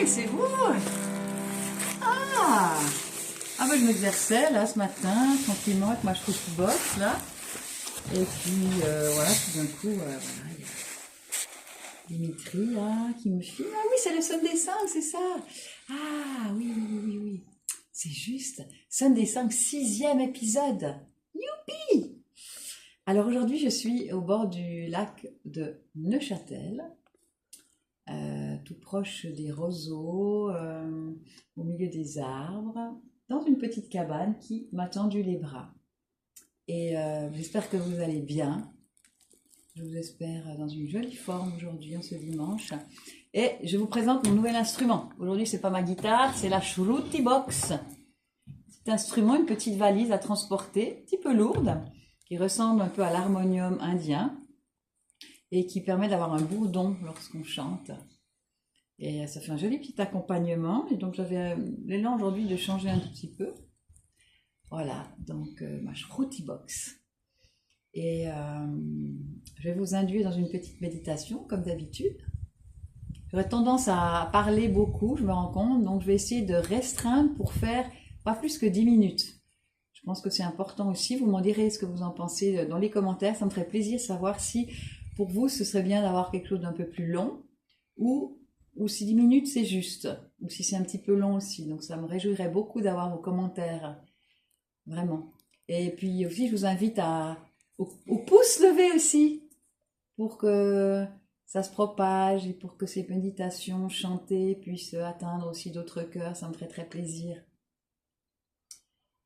mais c'est vous! Ah! Ah ben je m'exerçais là ce matin, tranquillement avec ma box là. Et puis voilà, tout d'un coup, voilà, il y a Dimitri là qui me filme. Ah oui, c'est le Sunday 5, c'est ça! Ah oui, oui, oui, oui, oui. C'est juste. Sunday 5, 6e épisode. Youpi! Alors aujourd'hui, je suis au bord du lac de Neuchâtel. Tout proche des roseaux, au milieu des arbres, dans une petite cabane qui m'a tendu les bras. Et j'espère que vous allez bien. Je vous espère dans une jolie forme aujourd'hui, en ce dimanche. Et je vous présente mon nouvel instrument. Aujourd'hui, c'est pas ma guitare, c'est la Shruti Box. Cet instrument, une petite valise à transporter, un petit peu lourde, qui ressemble un peu à l'harmonium indien et qui permet d'avoir un bourdon lorsqu'on chante. Et ça fait un joli petit accompagnement. Et donc j'avais l'élan aujourd'hui de changer un tout petit peu. Voilà, donc ma Shruti Box. Et je vais vous induire dans une petite méditation, comme d'habitude. J'aurais tendance à parler beaucoup, je me rends compte. Donc je vais essayer de restreindre pour faire pas plus que 10 minutes. Je pense que c'est important aussi. Vous m'en direz ce que vous en pensez dans les commentaires. Ça me ferait plaisir de savoir si pour vous ce serait bien d'avoir quelque chose d'un peu plus long ou si 10 minutes c'est juste, ou si c'est un petit peu long aussi. Donc ça me réjouirait beaucoup d'avoir vos commentaires, vraiment. Et puis aussi je vous invite au pouce levé aussi, pour que ça se propage et pour que ces méditations chantées puissent atteindre aussi d'autres cœurs. Ça me ferait très plaisir.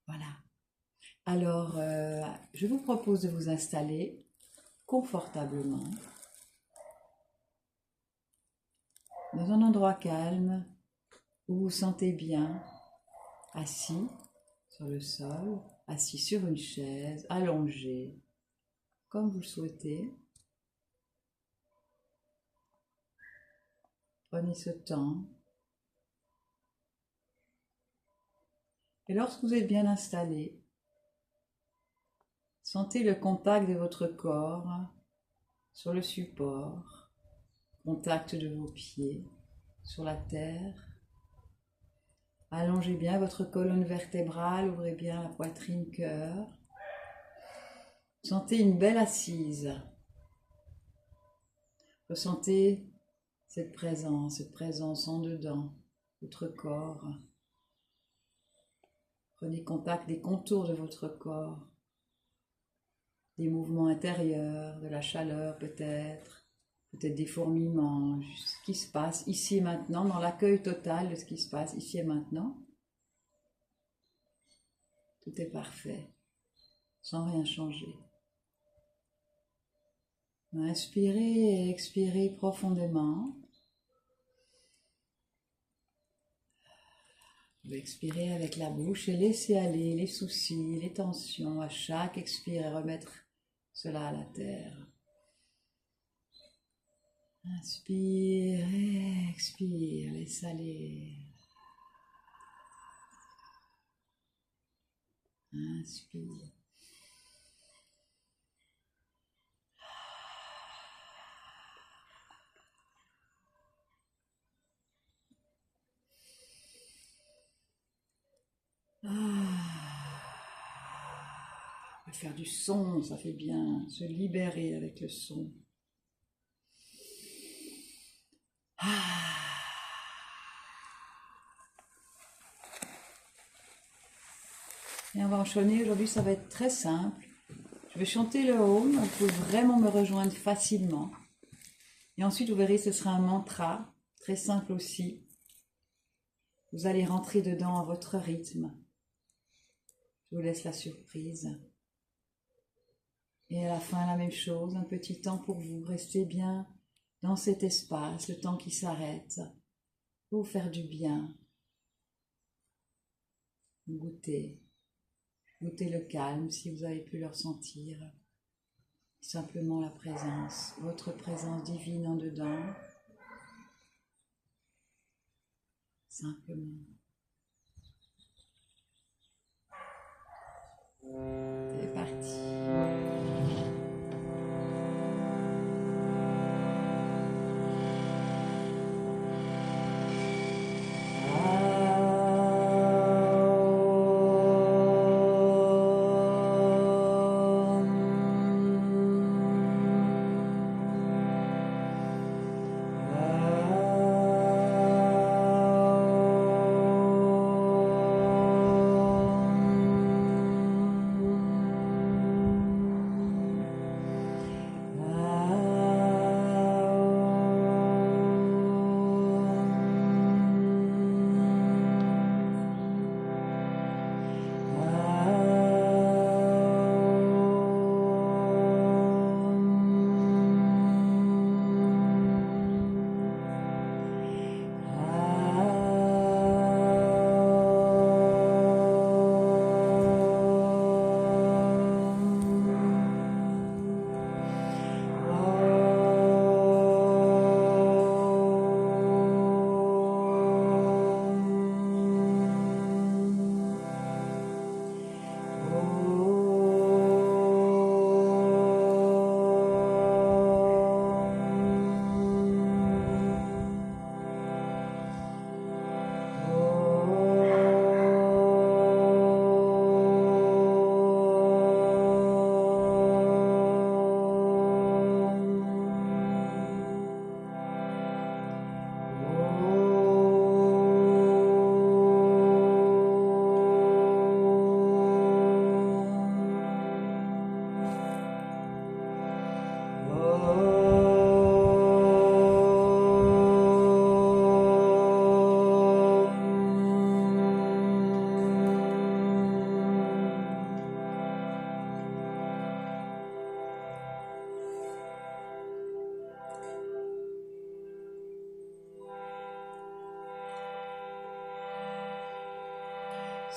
Voilà. Alors, je vous propose de vous installer confortablement dans un endroit calme où vous vous sentez bien, assis sur le sol, assis sur une chaise, allongé, comme vous le souhaitez. Prenez ce temps. Et lorsque vous êtes bien installé, sentez le contact de votre corps sur le support, contact de vos pieds sur la terre. Allongez bien votre colonne vertébrale, ouvrez bien la poitrine-cœur. Sentez une belle assise. Ressentez cette présence en dedans, votre corps. Prenez contact des contours de votre corps, des mouvements intérieurs, de la chaleur peut-être des fourmillements, ce qui se passe ici et maintenant, dans l'accueil total de ce qui se passe ici et maintenant. Tout est parfait, sans rien changer. Inspirez et expirez profondément. Vous expirez avec la bouche et laissez aller les soucis, les tensions à chaque expire et remettre cela à la terre. Inspire et expire, laisse aller. Inspire. Faire du son, ça fait bien, se libérer avec le son. Et on va enchaîner, aujourd'hui ça va être très simple. Je vais chanter le Om, vous pouvez vraiment me rejoindre facilement. Et ensuite vous verrez, ce sera un mantra, très simple aussi. Vous allez rentrer dedans à votre rythme. Je vous laisse la surprise. Et à la fin, la même chose, un petit temps pour vous. Restez bien dans cet espace, le temps qui s'arrête, pour vous faire du bien. Goûtez le calme si vous avez pu le ressentir. Simplement la présence, votre présence divine en dedans. Simplement. C'est parti.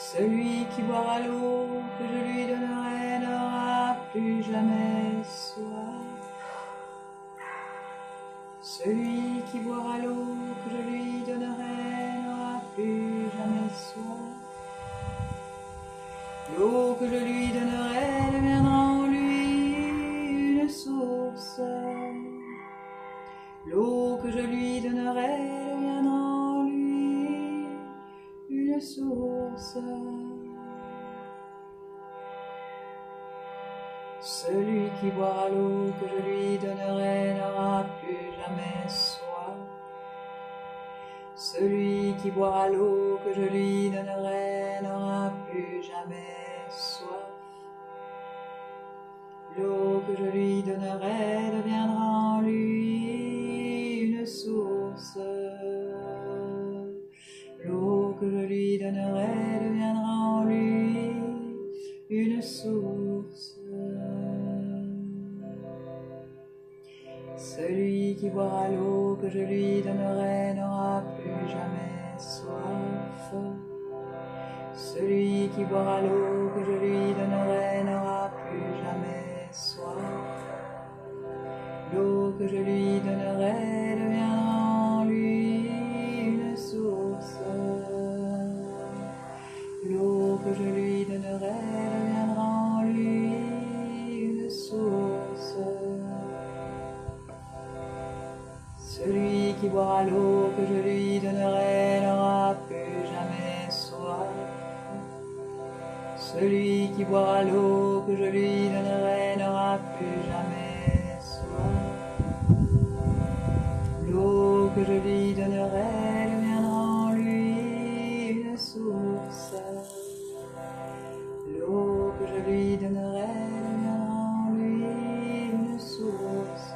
Celui qui boira l'eau que je lui donnerai n'aura plus jamais soif. Celui qui boira l'eau que je lui donnerai n'aura plus jamais soif. L'eau que je lui donnerai deviendra en lui une source. L'eau que je lui donnerai deviendra en lui une source. Celui qui boira l'eau que je lui donnerai n'aura plus jamais soif. Celui qui boira l'eau que je lui donnerai n'aura plus jamais soif. L'eau que je lui donnerai deviendra en lui une source. L'eau que je lui donnerai deviendra en lui une source. Celui qui boira l'eau que je lui donnerai n'aura plus jamais soif. Celui qui boira l'eau que je lui donnerai n'aura plus jamais soif. L'eau que je lui donnerai deviendra en lui une source. L'eau que je lui donnerai deviendra en lui une source. Celui qui boira l'eau que je lui donnerai n'aura plus jamais soif. Celui qui boira l'eau que je lui donnerai n'aura plus jamais soif. L'eau que je lui donnerai deviendra en lui une source. L'eau que je lui donnerai deviendra en lui une source.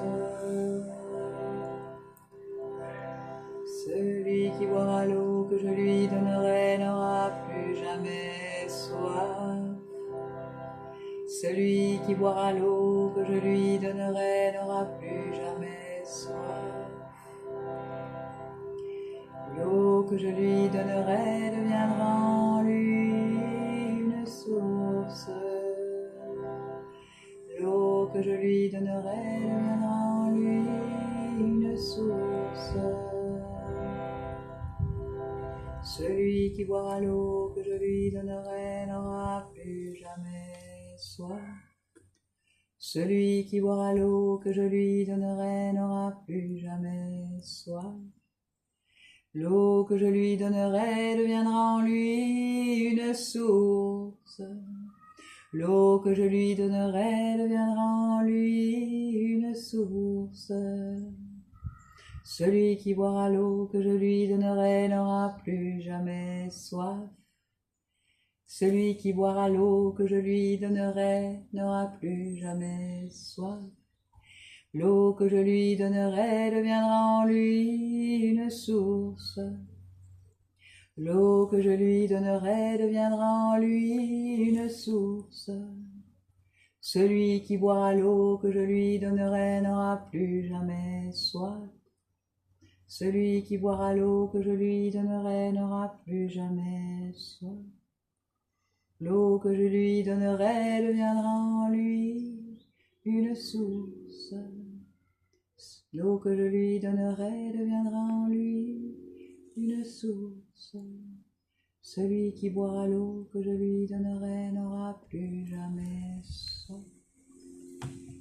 Celui qui boira l'eau que je lui donnerai n'aura plus jamais soif. Celui qui boira l'eau que je lui donnerai n'aura plus jamais soif. L'eau que je lui donnerai deviendra en lui une source. L'eau que je lui donnerai deviendra en lui une source. Celui qui boira l'eau que je lui donnerai n'aura plus jamais soif. Celui qui boira l'eau que je lui donnerai n'aura plus jamais soif. L'eau que je lui donnerai deviendra en lui une source. L'eau que je lui donnerai deviendra en lui une source. Celui qui boira l'eau que je lui donnerai n'aura plus jamais soif. Celui qui boira l'eau que je lui donnerai n'aura plus jamais soif. L'eau que je lui donnerai deviendra en lui une source. L'eau que je lui donnerai deviendra en lui une source. Celui qui boira l'eau que je lui donnerai n'aura plus jamais soif. Celui qui boira l'eau que je lui donnerai n'aura plus jamais soif. L'eau que je lui donnerai deviendra en lui une source. L'eau que je lui donnerai deviendra en lui une source. Celui qui boira l'eau que je lui donnerai n'aura plus jamais soif.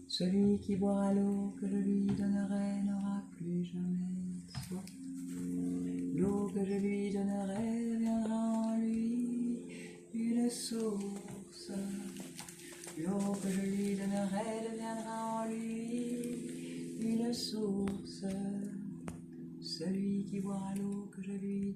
Celui qui boira l'eau que je lui donnerai n'aura plus jamais soif. L'eau que je lui donnerai deviendra en lui une source. L'eau que je lui donnerai deviendra en lui une source. Celui qui boira l'eau que je lui donnerai